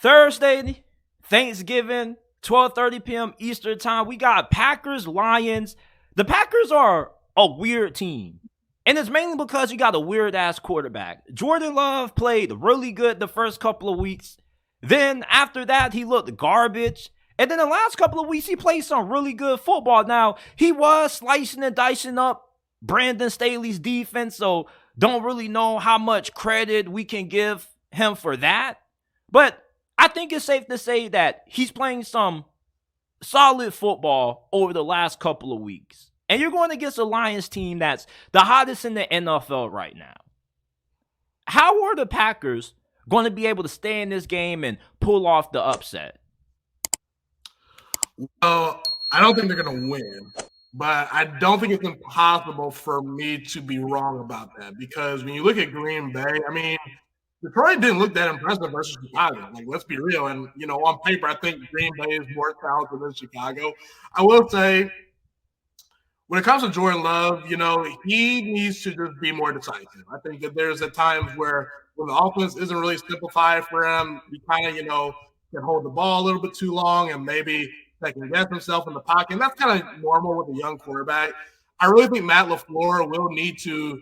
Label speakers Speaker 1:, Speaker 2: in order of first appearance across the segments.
Speaker 1: Thursday, Thanksgiving, 12:30 p.m. Eastern time. We got Packers, Lions. The Packers are a weird team. And it's mainly because you got a weird ass quarterback. Jordan Love played really good the first couple of weeks. Then after that, he looked garbage. And then the last couple of weeks, he played some really good football. Now, he was slicing and dicing up Brandon Staley's defense, so don't really know how much credit we can give him for that. But I think it's safe to say that he's playing some solid football over the last couple of weeks. And you're going against a Lions team that's the hottest in the NFL right now. How are the Packers going to be able to stay in this game and pull off the upset?
Speaker 2: Well, I don't think they're going to win, but I don't think it's impossible for me to be wrong about that because when you look at Green Bay, I mean, Detroit didn't look that impressive versus Chicago. Like, let's be real. And, on paper, I think Green Bay is more talented than Chicago. I will say, when it comes to Jordan Love, he needs to just be more decisive. I think that there's at times where when the offense isn't really simplified for him, he kind of, can hold the ball a little bit too long and maybe second guess himself in the pocket. And that's kind of normal with a young quarterback. I really think Matt LaFleur will need to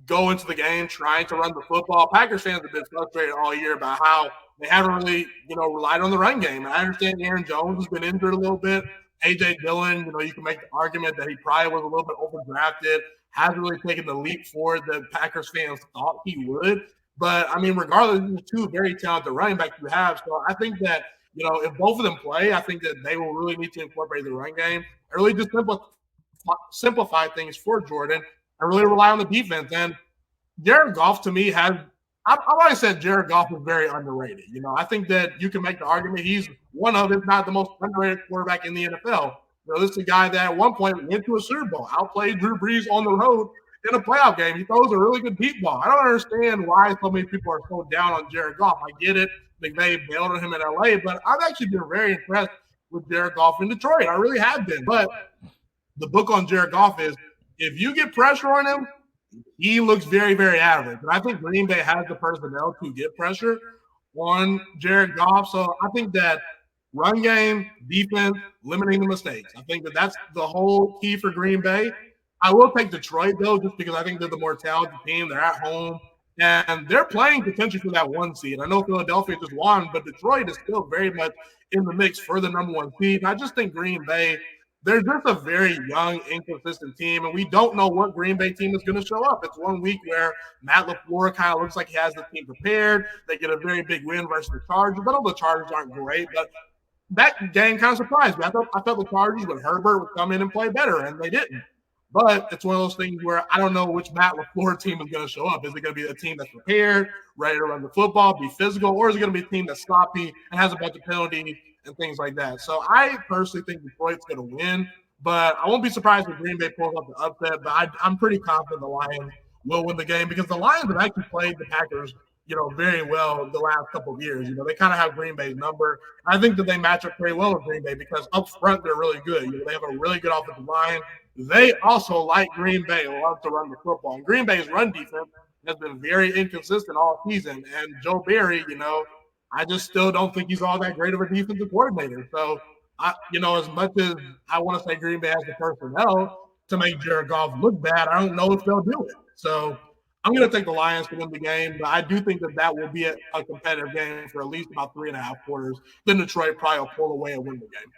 Speaker 2: go into the game trying to run the football. Packers fans have been frustrated all year about how they haven't really, relied on the run game. And I understand Aaron Jones has been injured a little bit. A.J. Dillon, you can make the argument that he probably was a little bit overdrafted, hasn't really taken the leap forward that Packers fans thought he would. But, I mean, regardless, these are two very talented running backs you have. So I think that, if both of them play, I think that they will really need to incorporate the run game and really just simplify things for Jordan and really rely on the defense. And Jared Goff, to me, I've always said Jared Goff is very underrated. I think that you can make the argument he's one of, if not the most underrated quarterback in the NFL. This is a guy that at one point went to a Super Bowl, outplayed Drew Brees on the road in a playoff game. He throws a really good deep ball. I don't understand why so many people are so down on Jared Goff. I get it. McVay bailed on him in LA, but I've actually been very impressed with Jared Goff in Detroit. I really have been. But the book on Jared Goff is if you get pressure on him, he looks very, very average. And I think Green Bay has the personnel to get pressure on Jared Goff. So I think that run game, defense, limiting the mistakes. I think that that's the whole key for Green Bay. I will take Detroit, though, just because I think they're the more talented team. They're at home, and they're playing potentially for that 1 seed. I know Philadelphia just won, but Detroit is still very much in the mix for the number 1 seed. And I just think Green Bay – they're just a very young, inconsistent team, and we don't know what Green Bay team is going to show up. It's 1 week where Matt LaFleur kind of looks like he has the team prepared. They get a very big win versus the Chargers. I know the Chargers aren't great, but that game kind of surprised me. I thought the Chargers with Herbert would come in and play better, and they didn't. But it's one of those things where I don't know which Matt LaFleur team is going to show up. Is it going to be a team that's prepared, ready to run the football, be physical, or is it going to be a team that's sloppy and has a bunch of penalties and things like that? So I personally think Detroit's going to win, but I won't be surprised if Green Bay pulls up the upset. But I'm pretty confident the Lions will win the game because the Lions have actually played the Packers, very well the last couple of years. They kind of have Green Bay's number. I think that they match up pretty well with Green Bay because up front they're really good. They have a really good offensive line. They also, like Green Bay, love to run the football. And Green Bay's run defense has been very inconsistent all season. And Joe Barry, I just still don't think he's all that great of a defensive coordinator. So, as much as I want to say Green Bay has the personnel to make Jared Goff look bad, I don't know if they'll do it. So I'm going to take the Lions to win the game, but I do think that will be a competitive game for at least about 3.5 quarters. Then Detroit probably will pull away and win the game.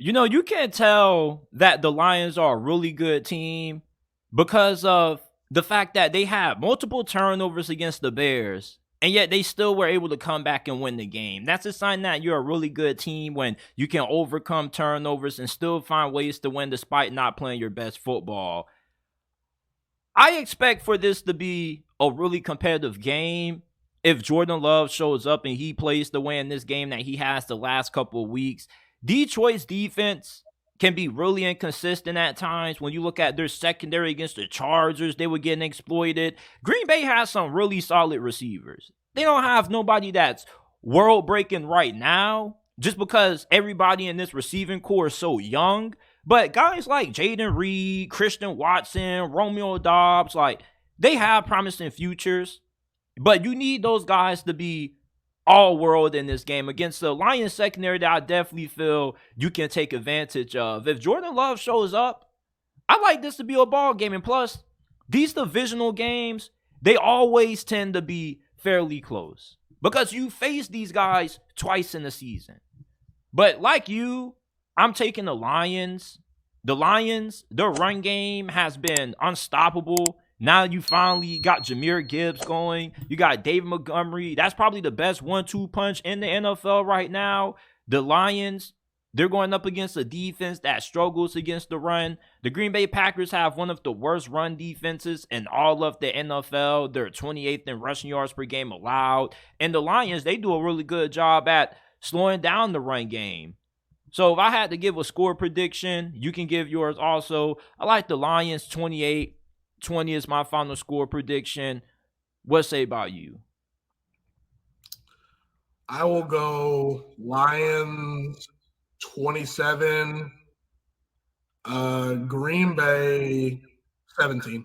Speaker 1: You can tell that the Lions are a really good team because of the fact that they had multiple turnovers against the Bears, and yet they still were able to come back and win the game. That's a sign that you're a really good team when you can overcome turnovers and still find ways to win despite not playing your best football. I expect for this to be a really competitive game. If Jordan Love shows up and he plays the way in this game that he has the last couple of weeks, Detroit's defense can be really inconsistent at times. When you look at their secondary against the Chargers, they were getting exploited. Green Bay has some really solid receivers. They don't have nobody that's world-breaking right now just because everybody in this receiving core is so young. But guys like Jaden Reed, Christian Watson, Romeo Doubs, they have promising futures. But you need those guys to be all world in this game against the Lions secondary that I definitely feel you can take advantage of. If Jordan Love shows up, I like this to be a ball game. And plus, these divisional games, they always tend to be fairly close because you face these guys twice in the season. But like you, I'm taking the Lions. The Lions, their run game has been unstoppable. Now you finally got Jahmyr Gibbs going. You got David Montgomery. That's probably the best 1-2 punch in the NFL right now. The Lions, they're going up against a defense that struggles against the run. The Green Bay Packers have one of the worst run defenses in all of the NFL. They're 28th in rushing yards per game allowed. And the Lions, they do a really good job at slowing down the run game. So if I had to give a score prediction, you can give yours also. I like the Lions 28-20 is my final score prediction. What say about you?
Speaker 2: I will go Lions 27, Green Bay 17.